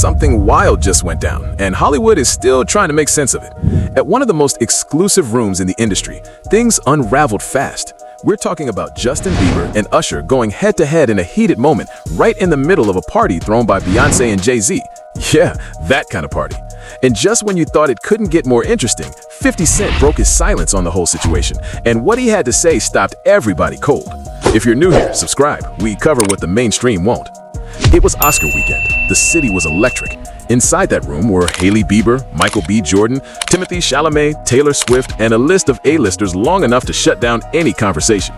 something wild just went down, and Hollywood is still trying to make sense of it. At one of the most exclusive rooms in the industry, things unraveled fast. We're talking about Justin Bieber and Usher going head-to-head in a heated moment right in the middle of a party thrown by Beyoncé and Jay-Z. Yeah, that kind of party. And just when you thought it couldn't get more interesting, 50 Cent broke his silence on the whole situation, and what he had to say stopped everybody cold. If you're new here, subscribe. We cover what the mainstream won't. It was Oscar weekend. The city was electric. Inside that room were Hailey Bieber, Michael B. Jordan, Timothée Chalamet, Taylor Swift, and a list of A-listers long enough to shut down any conversation.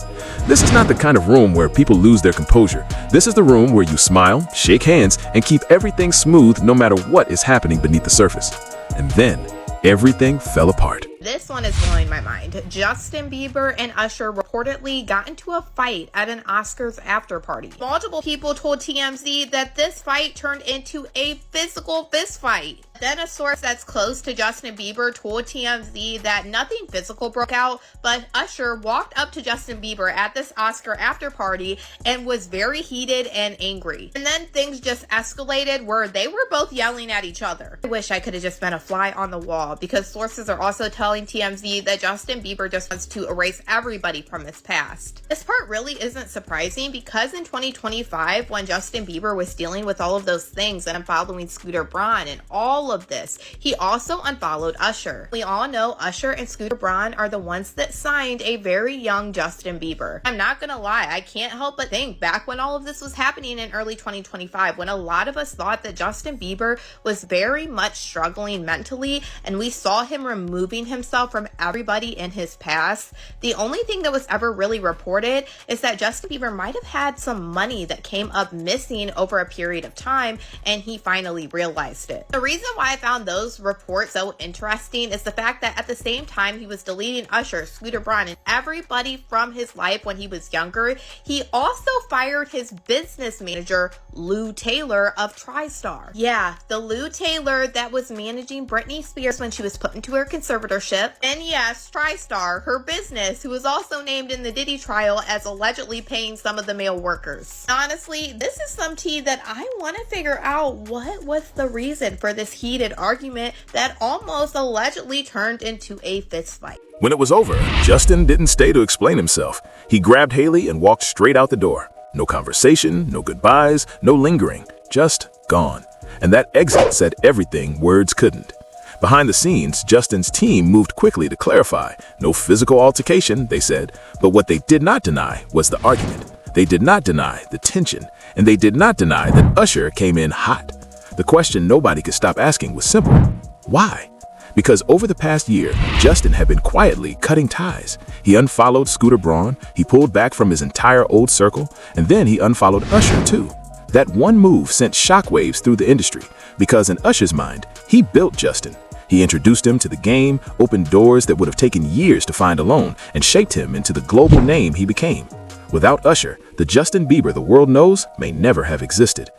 This is not the kind of room where people lose their composure. This is the room where you smile, shake hands, and keep everything smooth no matter what is happening beneath the surface. And then, everything fell apart. This one is blowing my mind. Justin Bieber and Usher reportedly got into a fight at an Oscars after party. Multiple people told TMZ that this fight turned into a physical fist fight. Then a source that's close to Justin Bieber told TMZ that nothing physical broke out, but Usher walked up to Justin Bieber at this Oscar after party and was very heated and angry. And then things just escalated where they were both yelling at each other. I wish I could have just been a fly on the wall, because sources are also telling TMZ that Justin Bieber just wants to erase everybody from his past. This part really isn't surprising, because in 2025, when Justin Bieber was dealing with all of those things and following Scooter Braun and all of this, he also unfollowed Usher. We all know Usher and Scooter Braun are the ones that signed a very young Justin Bieber. I'm not gonna lie, I can't help but think back when all of this was happening in early 2025, when a lot of us thought that Justin Bieber was very much struggling mentally, and we saw him removing himself from everybody in his past. The only thing that was ever really reported is that Justin Bieber might have had some money that came up missing over a period of time, and he finally realized it. The reason why I found those reports so interesting is the fact that at the same time he was deleting Usher, Scooter Braun, and everybody from his life when he was younger, he also fired his business manager, Lou Taylor of TriStar. Yeah, the Lou Taylor that was managing Britney Spears when she was put into her conservatorship. And yes, TriStar, her business, who was also named in the Diddy trial as allegedly paying some of the male workers. Honestly, this is some tea that I want to figure out what was the reason for this heated argument that almost allegedly turned into a fist fight. When it was over, Justin didn't stay to explain himself. He grabbed Hailey and walked straight out the door. No conversation, no goodbyes, no lingering, just gone. And that exit said everything words couldn't. Behind the scenes, Justin's team moved quickly to clarify. No physical altercation, they said, but what they did not deny was the argument. They did not deny the tension, and they did not deny that Usher came in hot. The question nobody could stop asking was simple. Why? Because over the past year, Justin had been quietly cutting ties. He unfollowed Scooter Braun, he pulled back from his entire old circle, and then he unfollowed Usher too. That one move sent shockwaves through the industry, because in Usher's mind, he built Justin. He introduced him to the game, opened doors that would have taken years to find alone, and shaped him into the global name he became. Without Usher, the Justin Bieber the world knows may never have existed.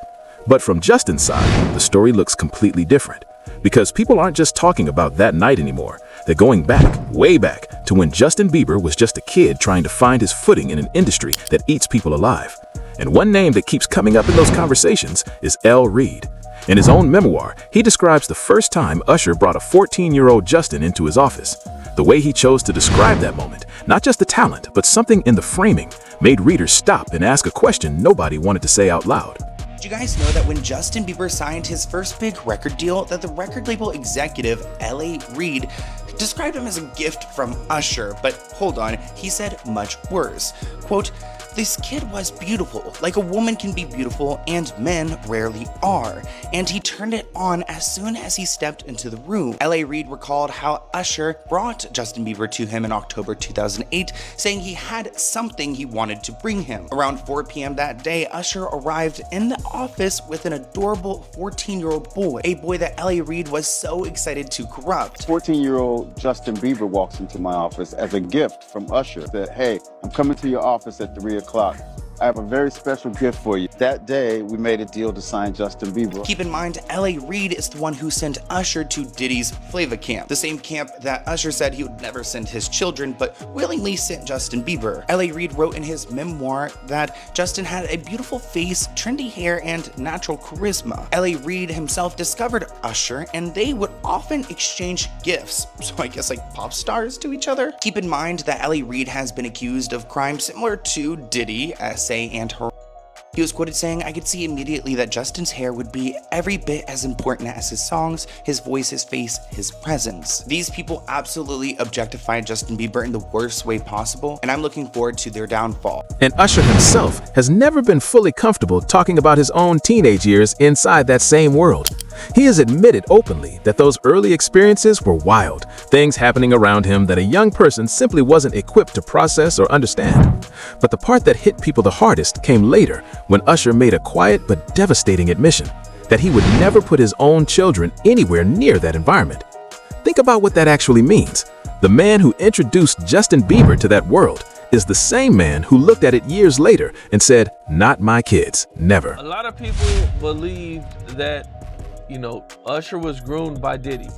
But from Justin's side, the story looks completely different. Because people aren't just talking about that night anymore. They're going back, way back, to when Justin Bieber was just a kid trying to find his footing in an industry that eats people alive. And one name that keeps coming up in those conversations is L. Reid. In his own memoir, he describes the first time Usher brought a 14-year-old Justin into his office. The way he chose to describe that moment, not just the talent, but something in the framing, made readers stop and ask a question nobody wanted to say out loud. Did you guys know that when Justin Bieber signed his first big record deal, that the record label executive, L.A. Reid, described him as a gift from Usher? But hold on, he said much worse. Quote, "This kid was beautiful, like a woman can be beautiful and men rarely are, and he turned it on as soon as he stepped into the room." L.A. Reid recalled how Usher brought Justin Bieber to him in October 2008, saying he had something he wanted to bring him. Around 4 p.m. that day, Usher arrived in the office with an adorable 14-year-old boy, a boy that L.A. Reid was so excited to corrupt. 14-year-old Justin Bieber walks into my office as a gift from Usher. Said, "Hey, I'm coming to your office at 3 o'clock. I have a very special gift for you. That day, we made a deal to sign Justin Bieber. Keep in mind, L.A. Reid is the one who sent Usher to Diddy's Flava camp, the same camp that Usher said he would never send his children, but willingly sent Justin Bieber. L.A. Reid wrote in his memoir that Justin had a beautiful face, trendy hair, and natural charisma. L.A. Reid himself discovered Usher, and they would often exchange gifts, so I guess like pop stars to each other. Keep in mind that L.A. Reid has been accused of crimes similar to Diddy, SA, and her. He was quoted saying, "I could see immediately that Justin's hair would be every bit as important as his songs, his voice, his face, his presence." These people absolutely objectified Justin Bieber in the worst way possible, and I'm looking forward to their downfall. And Usher himself has never been fully comfortable talking about his own teenage years inside that same world. He has admitted openly that those early experiences were wild, things happening around him that a young person simply wasn't equipped to process or understand. But the part that hit people the hardest came later, when Usher made a quiet but devastating admission that he would never put his own children anywhere near that environment. Think about what that actually means. The man who introduced Justin Bieber to that world is the same man who looked at it years later and said, "Not my kids, never." A lot of people believed that, Usher was groomed by Diddy.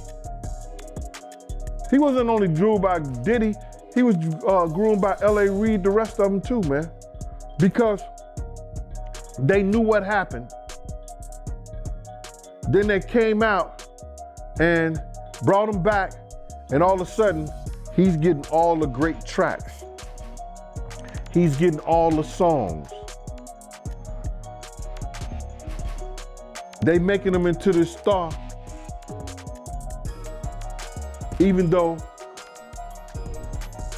He wasn't only groomed by Diddy, he was groomed by L.A. Reid, the rest of them too, man. Because they knew what happened. Then they came out and brought him back, and all of a sudden, he's getting all the great tracks. He's getting all the songs. They making him into this star, even though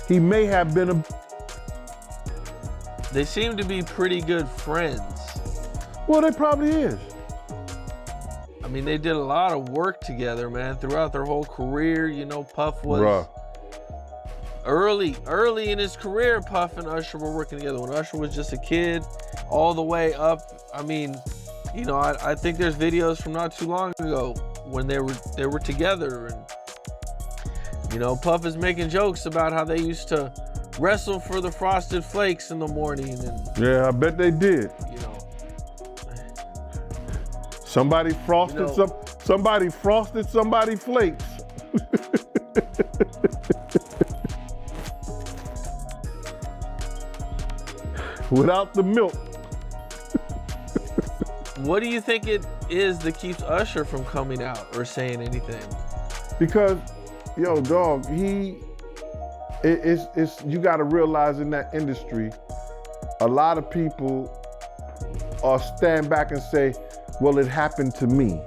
he may have been a... They seem to be pretty good friends. Well, they probably is. I mean, they did a lot of work together, man, throughout their whole career. Puff was... Bruh. Early in his career, Puff and Usher were working together. When Usher was just a kid, all the way up. I mean, I think there's videos from not too long ago when they were together, and Puff is making jokes about how they used to wrestle for the Frosted Flakes in the morning, and Yeah, I bet they did. Somebody frosted somebody frosted somebody flakes. Without the milk. What do you think it is that keeps Usher from coming out or saying anything? Because, dog, it's you gotta realize in that industry, a lot of people stand back and say, well, it happened to me.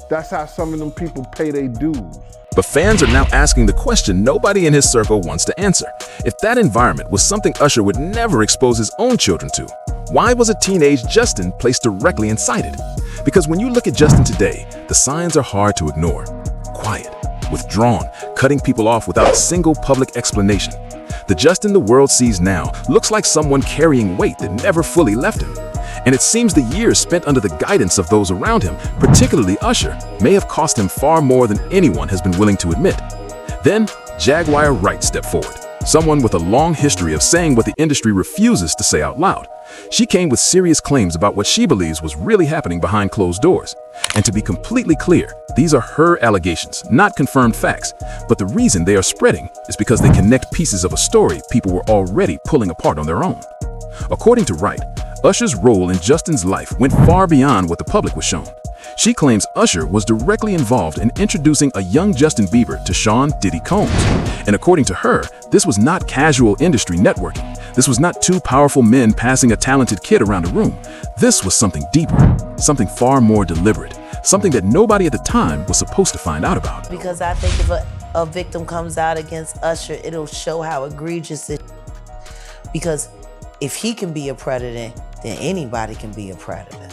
That's how some of them people pay their dues. But fans are now asking the question nobody in his circle wants to answer. If that environment was something Usher would never expose his own children to, why was a teenage Justin placed directly inside it? Because when you look at Justin today, the signs are hard to ignore. Quiet, withdrawn, cutting people off without a single public explanation. The Justin the world sees now looks like someone carrying weight that never fully left him. And it seems the years spent under the guidance of those around him, particularly Usher, may have cost him far more than anyone has been willing to admit. Then, Jaguar Wright stepped forward, someone with a long history of saying what the industry refuses to say out loud. She came with serious claims about what she believes was really happening behind closed doors. And to be completely clear, these are her allegations, not confirmed facts. But the reason they are spreading is because they connect pieces of a story people were already pulling apart on their own. According to Wright, Usher's role in Justin's life went far beyond what the public was shown. She claims Usher was directly involved in introducing a young Justin Bieber to Sean Diddy Combs. And according to her, this was not casual industry networking. This was not two powerful men passing a talented kid around a room. This was something deeper, something far more deliberate, something that nobody at the time was supposed to find out about. Because I think if a victim comes out against Usher, it'll show how egregious it is. Because if he can be a predator, then anybody can be a predator.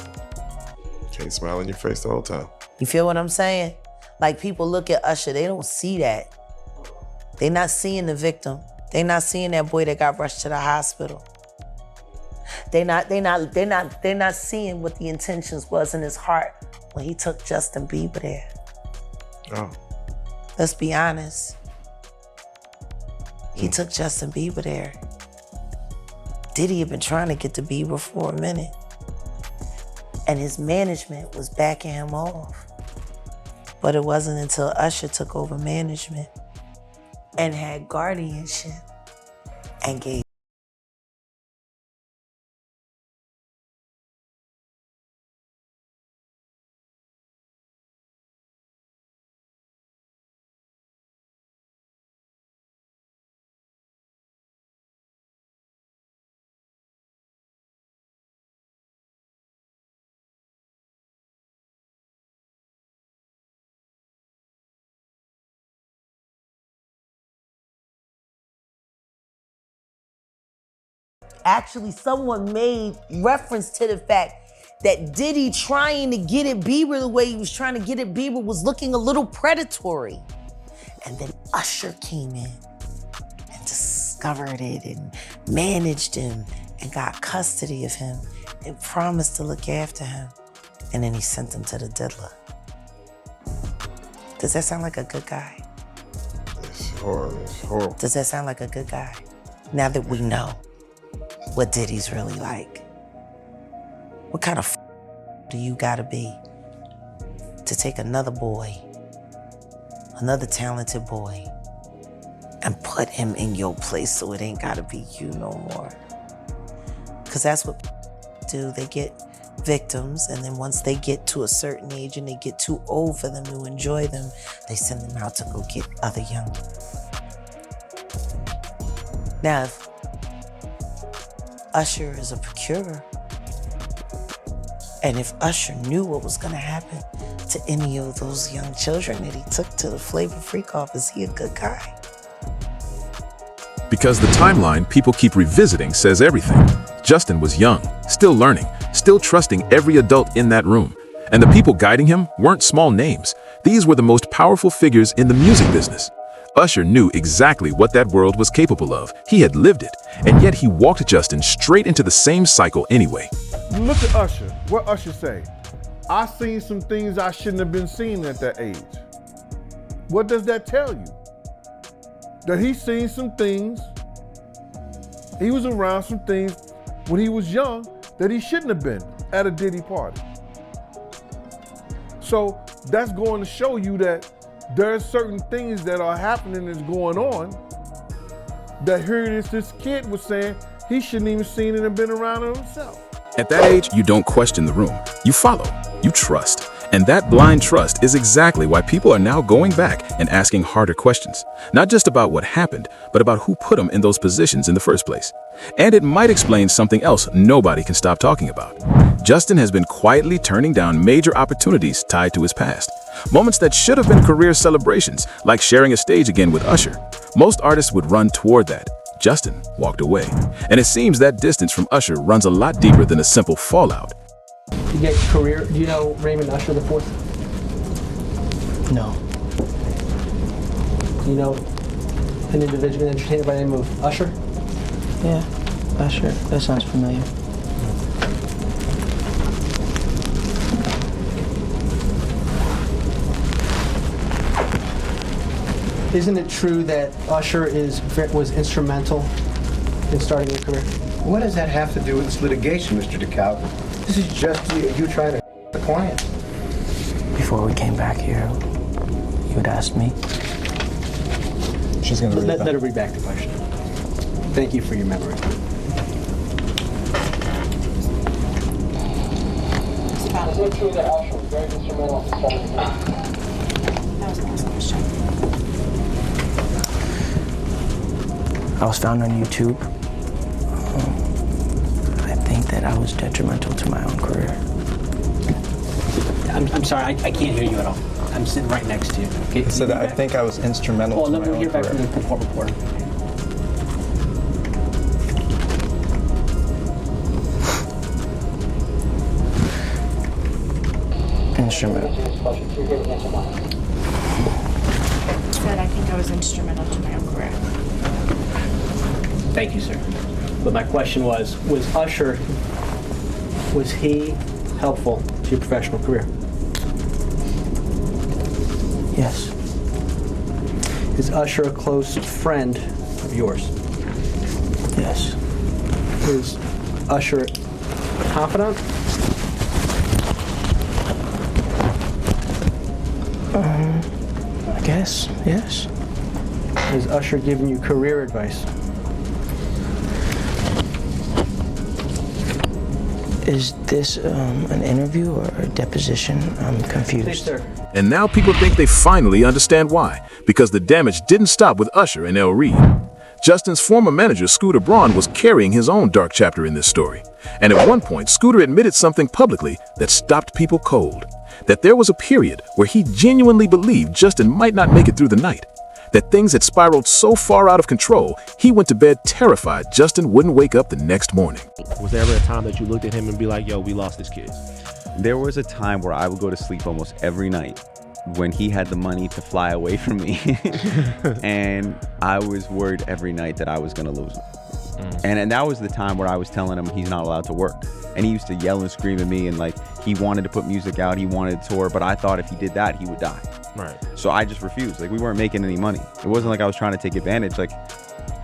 Can't smile in your face the whole time. You feel what I'm saying? Like, people look at Usher, they don't see that. They're not seeing the victim. They're not seeing that boy that got rushed to the hospital. They're not seeing what the intentions was in his heart when he took Justin Bieber there. Oh. Let's be honest. He took Justin Bieber there. Diddy had been trying to get to Bieber for a minute. And his management was backing him off. But it wasn't until Usher took over management and had guardianship and gave actually someone made reference to the fact that Diddy trying to get at Bieber the way he was trying to get at Bieber was looking a little predatory. And then Usher came in and discovered it and managed him and got custody of him and promised to look after him. And then he sent him to the diddler. Does that sound like a good guy? It's horrible. It's horrible. Does that sound like a good guy? Now that we know what Diddy's really like, what kind of do you gotta be to take another boy, another talented boy, and put him in your place so it ain't gotta be you no more? Because that's what do. They get victims, and then once they get to a certain age and they get too old for them to enjoy them, they send them out to go get other young. Now, if Usher is a procurer, and if Usher knew what was gonna happen to any of those young children that he took to the Flavor Freak-Off, is he a good guy? Because the timeline people keep revisiting says everything. Justin was young, still learning, still trusting every adult in that room. And the people guiding him weren't small names. These were the most powerful figures in the music business. Usher knew exactly what that world was capable of. He had lived it, and yet he walked Justin straight into the same cycle anyway. Look at Usher. What Usher say? I seen some things I shouldn't have been seeing at that age. What does that tell you? That he's seen some things, he was around some things when he was young that he shouldn't have been at a Diddy party. So that's going to show you that there are certain things that are happening that's going on that here it is, this kid was saying he shouldn't even seen it and been around it himself. At that age, you don't question the room. You follow, you trust. And that blind trust is exactly why people are now going back and asking harder questions. Not just about what happened, but about who put them in those positions in the first place. And it might explain something else nobody can stop talking about. Justin has been quietly turning down major opportunities tied to his past. Moments that should have been career celebrations, like sharing a stage again with Usher. Most artists would run toward that. Justin walked away. And it seems that distance from Usher runs a lot deeper than a simple fallout. You get career. Do you know Raymond Usher IV? No. Do you know an individual, an entertainer by the name of Usher? Yeah, Usher. That sounds familiar. Isn't it true that Usher was instrumental in starting your career? What does that have to do with this litigation, Mr. DeKalb? This is just you trying to the client. Before we came back here, you had asked me. She's going to Let her read back the question. Thank you for your memory. Is it true that Usher was very instrumental in starting the That was the last question. I was found on YouTube. I think that I was detrimental to my own career. I'm sorry, I can't hear you at all. I'm sitting right next to you. Okay, So I think I was instrumental to my own career. Let me hear back from the court reporter. Instrumental. Said I think I was instrumental to my own career. Thank you, sir. But my question was Usher, was he helpful to your professional career? Yes. Is Usher a close friend of yours? Yes. Is Usher a confidant? I guess, yes. Has Usher given you career advice? Is this an interview or a deposition? I'm confused. Please, sir. And now people think they finally understand why, because the damage didn't stop with Usher and L. Reid. Justin's former manager, Scooter Braun, was carrying his own dark chapter in this story. And at one point, Scooter admitted something publicly that stopped people cold. That there was a period where he genuinely believed Justin might not make it through the night. That things had spiraled so far out of control, he went to bed terrified Justin wouldn't wake up the next morning. Was there ever a time that you looked at him and be like, yo, we lost this kid? There was a time where I would go to sleep almost every night when he had the money to fly away from me. And I was worried every night that I was going to lose him. And that was the time where I was telling him he's not allowed to work. And he used to yell and scream at me, and like, he wanted to put music out, he wanted to tour, but I thought if he did that, he would die. Right. So I just refused. Like, we weren't making any money. It wasn't like I was trying to take advantage. Like,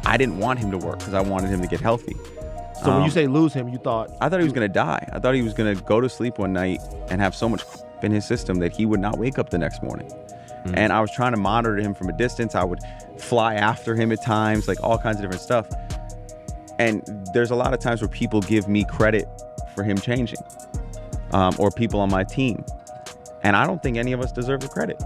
I didn't want him to work because I wanted him to get healthy. So when you say lose him, you thought? I thought he was going to die. I thought he was going to go to sleep one night and have so much in his system that he would not wake up the next morning. And I was trying to monitor him from a distance. I would fly after him at times, like all kinds of different stuff. And there's a lot of times where people give me credit for him changing, or people on my team. And I don't think any of us deserve the credit.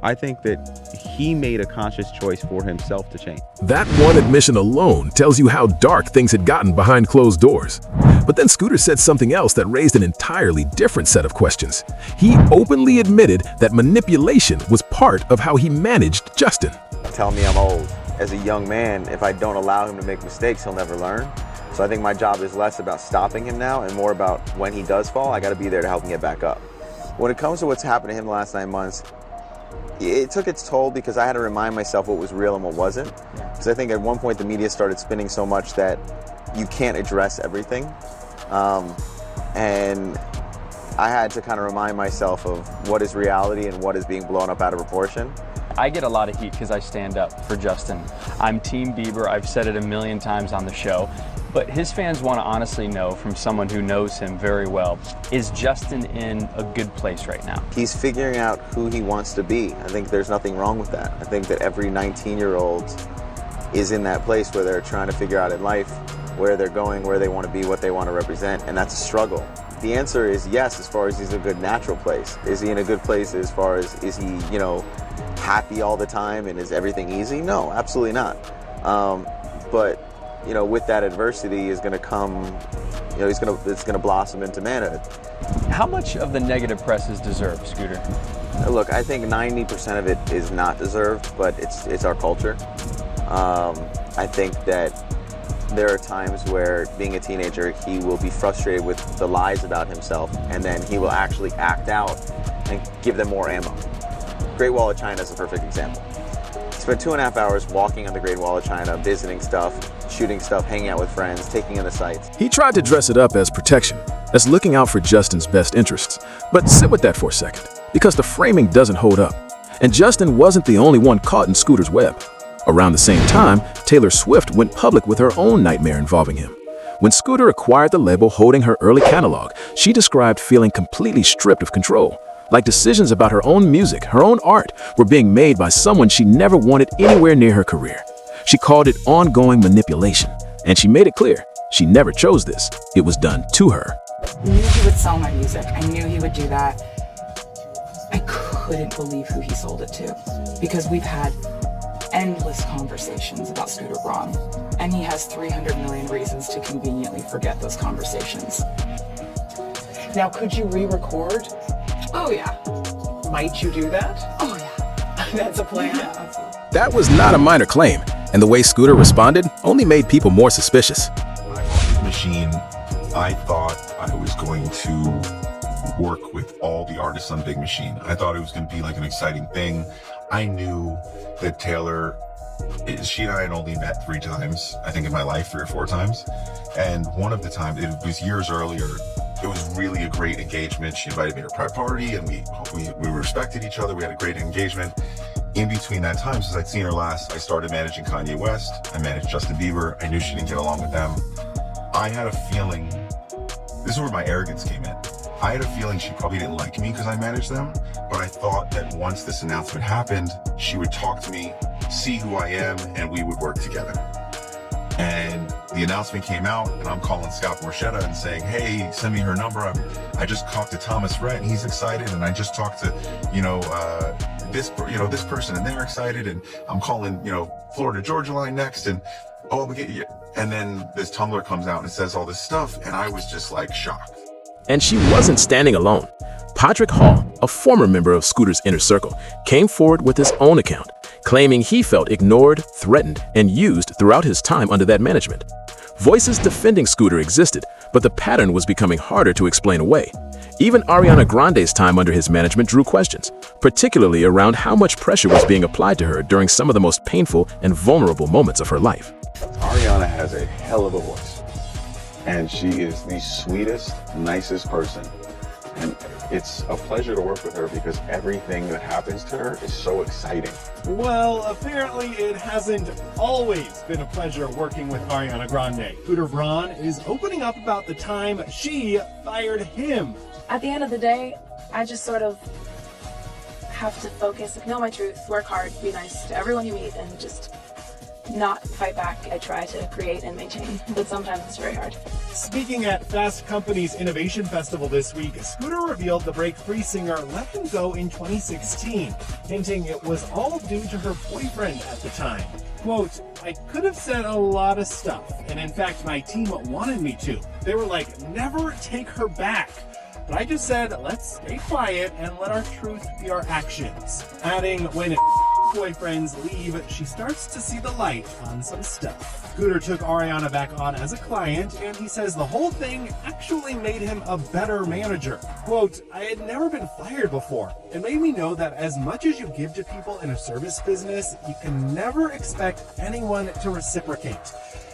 I think that he made a conscious choice for himself to change. That one admission alone tells you how dark things had gotten behind closed doors. But then Scooter said something else that raised an entirely different set of questions. He openly admitted that manipulation was part of how he managed Justin. Tell me I'm old. As a young man, if I don't allow him to make mistakes, he'll never learn. So I think my job is less about stopping him now and more about when he does fall, I got to be there to help him get back up. When it comes to what's happened to him the last 9 months, it took its toll because I had to remind myself what was real and what wasn't. Because I think at one point the media started spinning so much that you can't address everything. And I had to kind of remind myself of what is reality and what is being blown up out of proportion. I get a lot of heat because I stand up for Justin. I'm Team Bieber. I've said it a million times on the show. But his fans want to honestly know from someone who knows him very well, is Justin in a good place right now? He's figuring out who he wants to be. I think there's nothing wrong with that. I think that every 19-year-old is in that place where they're trying to figure out in life where they're going, where they want to be, what they want to represent, and that's a struggle. The answer is yes, as far as he's in a good natural place. Is he in a good place as far as, is he, happy all the time and is everything easy? No, absolutely not. But with that adversity is going to come, it's going to blossom into manhood. How much of the negative press is deserved, Scooter? Look, I think 90% of it is not deserved, but it's our culture. I think that there are times where, being a teenager, he will be frustrated with the lies about himself, and then he will actually act out and give them more ammo. Great Wall of China is a perfect example. Spent 2.5 hours walking on the Great Wall of China, visiting stuff, shooting stuff, hanging out with friends, taking in the sights. He tried to dress it up as protection, as looking out for Justin's best interests. But sit with that for a second, because the framing doesn't hold up. And Justin wasn't the only one caught in Scooter's web. Around the same time, Taylor Swift went public with her own nightmare involving him. When Scooter acquired the label holding her early catalog, she described feeling completely stripped of control. Like decisions about her own music, her own art, were being made by someone she never wanted anywhere near her career. She called it ongoing manipulation, and she made it clear she never chose this. It was done to her. I knew he would sell my music. I knew he would do that. I couldn't believe who he sold it to, because we've had endless conversations about Scooter Braun, and he has 300 million reasons to conveniently forget those conversations. Now, could you re-record? Oh yeah. Might you do that? Oh yeah. That's a plan? Yeah. That was not a minor claim, and the way Scooter responded only made people more suspicious. Machine, I thought I was going to work with all the artists on Big Machine. I thought it was going to be like an exciting thing. I knew that Taylor, she and I had only met 3 times, I think in my life, 3 or 4 times. And one of the times, it was years earlier, it was really a great engagement. She invited me to her private party, and we respected each other. We had a great engagement. In between that time, since I'd seen her last, I started managing Kanye West. I managed Justin Bieber. I knew she didn't get along with them. I had a feeling, this is where my arrogance came in. I had a feeling she probably didn't like me because I managed them, but I thought that once this announcement happened, she would talk to me, see who I am, and we would work together. And the announcement came out, and I'm calling Scott Borchetta and saying, hey, send me her number. I just talked to Thomas Rhett, and he's excited, and I just talked to, this person, and they're excited, and I'm calling, Florida Georgia line next, and and then this Tumblr comes out and it says all this stuff, and I was just like shocked. And she wasn't standing alone. Patrick Hall, a former member of Scooter's inner circle, came forward with his own account, claiming he felt ignored, threatened, and used throughout his time under that management. Voices defending Scooter existed, but the pattern was becoming harder to explain away. Even Ariana Grande's time under his management drew questions, particularly around how much pressure was being applied to her during some of the most painful and vulnerable moments of her life. Ariana has a hell of a voice, and she is the sweetest, nicest person. And it's a pleasure to work with her because everything that happens to her is so exciting. Well, apparently it hasn't always been a pleasure working with Ariana Grande. Scooter Braun is opening up about the time she fired him. At the end of the day, I just sort of have to focus, know my truth, work hard, be nice to everyone you meet, and just not fight back. I try to create and maintain, but sometimes it's very hard. Speaking at Fast Company's Innovation Festival this week, Scooter revealed the Break Free singer let him go in 2016, hinting it was all due to her boyfriend at the time. Quote, I could have said a lot of stuff, and in fact my team wanted me to. They were like, never take her back. But I just said, let's stay quiet and let our truth be our actions. Adding, when boyfriends leave, she starts to see the light on some stuff. Scooter took Ariana back on as a client, and he says the whole thing actually made him a better manager. Quote, I had never been fired before. It made me know that as much as you give to people in a service business, you can never expect anyone to reciprocate.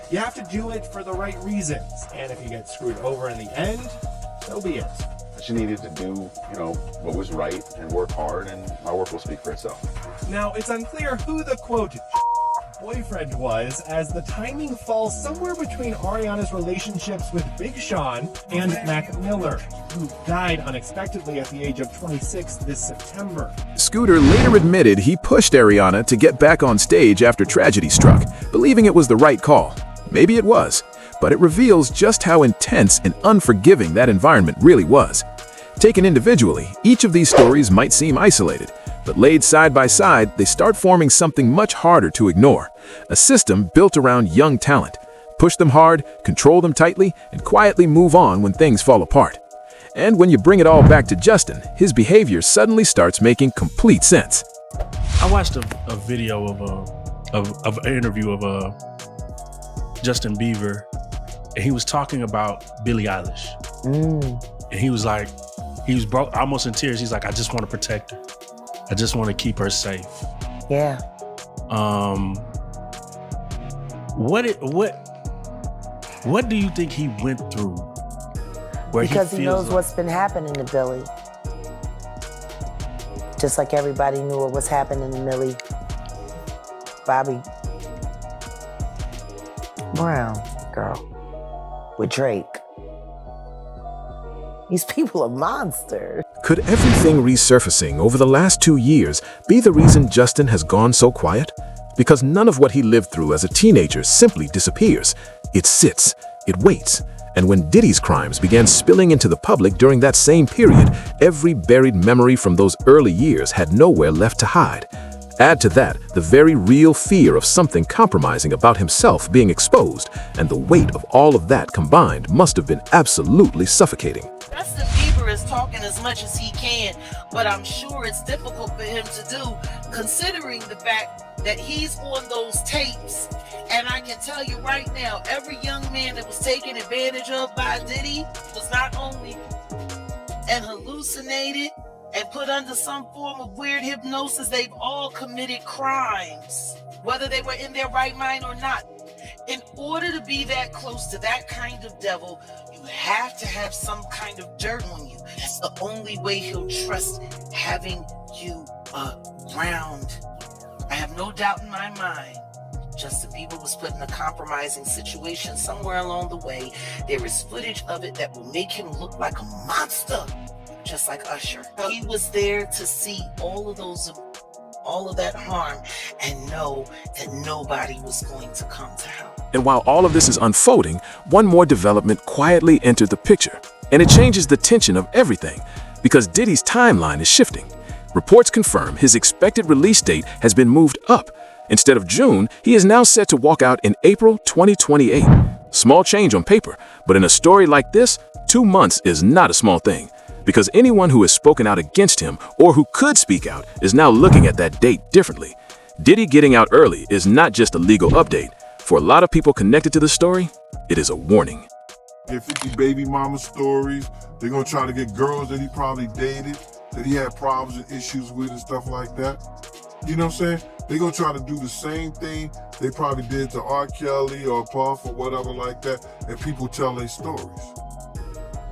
You have to do it for the right reasons, and if you get screwed over in the end, so be it. She needed to do, what was right and work hard, and my work will speak for itself. Now, it's unclear who the, quote, boyfriend was, as the timing falls somewhere between Ariana's relationships with Big Sean and Mac Miller, who died unexpectedly at the age of 26 this September. Scooter later admitted he pushed Ariana to get back on stage after tragedy struck, believing it was the right call. Maybe it was, but it reveals just how intense and unforgiving that environment really was. Taken individually, each of these stories might seem isolated, but laid side by side, they start forming something much harder to ignore. A system built around young talent. Push them hard, control them tightly, and quietly move on when things fall apart. And when you bring it all back to Justin, his behavior suddenly starts making complete sense. I watched a video of an interview of Justin Bieber, and he was talking about Billie Eilish. And he was like, he was almost in tears. He's like, I just want to protect her. I just want to keep her safe. Yeah. What do you think he went through? Because he knows what's been happening to Billie. Just like everybody knew what was happening to Millie Bobby Brown girl with Drake. These people are monsters. Could everything resurfacing over the last 2 years be the reason Justin has gone so quiet? Because none of what he lived through as a teenager simply disappears. It sits, it waits. And when Diddy's crimes began spilling into the public during that same period, every buried memory from those early years had nowhere left to hide. Add to that the very real fear of something compromising about himself being exposed, and the weight of all of that combined must have been absolutely suffocating. Justin Bieber is talking as much as he can, but I'm sure it's difficult for him to do, considering the fact that he's on those tapes. And I can tell you right now, every young man that was taken advantage of by Diddy was not only hallucinated and put under some form of weird hypnosis, they've all committed crimes, whether they were in their right mind or not. In order to be that close to that kind of devil, you have to have some kind of dirt on you. That's the only way he'll trust having you around. I have no doubt in my mind Justin Bieber was put in a compromising situation somewhere along the way. There is footage of it that will make him look like a monster, just like Usher. He was there to see all of that harm and know that nobody was going to come to help. And while all of this is unfolding, one more development quietly entered the picture. And it changes the tension of everything, because Diddy's timeline is shifting. Reports confirm his expected release date has been moved up. Instead of June, he is now set to walk out in April 2028. Small change on paper, but in a story like this, 2 months is not a small thing. Because anyone who has spoken out against him or who could speak out is now looking at that date differently. Diddy getting out early is not just a legal update. For a lot of people connected to the story, it is a warning. Get 50 baby mama stories. They're gonna try to get girls that he probably dated, that he had problems and issues with and stuff like that. You know what I'm saying? They're gonna try to do the same thing they probably did to R. Kelly or Puff or whatever like that, and people tell their stories.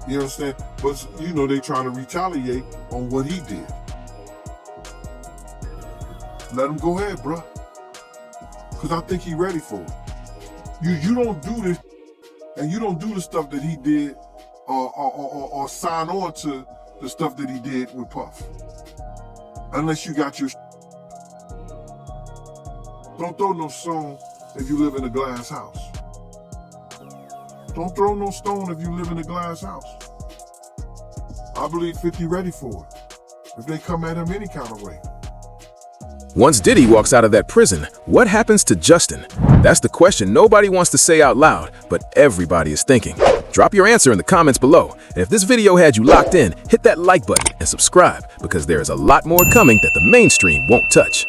You know what I'm saying? But you know, they trying to retaliate on what he did. Let him go ahead, bro. Cause I think he ready for it. You don't do this, and you don't do the stuff that he did, or sign on to the stuff that he did with Puff, unless you got your. Don't throw no stone if you live in a glass house. Don't throw no stone if you live in a glass house. I believe 50 ready for it, if they come at him any kind of way. Once Diddy walks out of that prison, what happens to Justin? That's the question nobody wants to say out loud, but everybody is thinking. Drop your answer in the comments below. And if this video had you locked in, hit that like button and subscribe, because there is a lot more coming that the mainstream won't touch.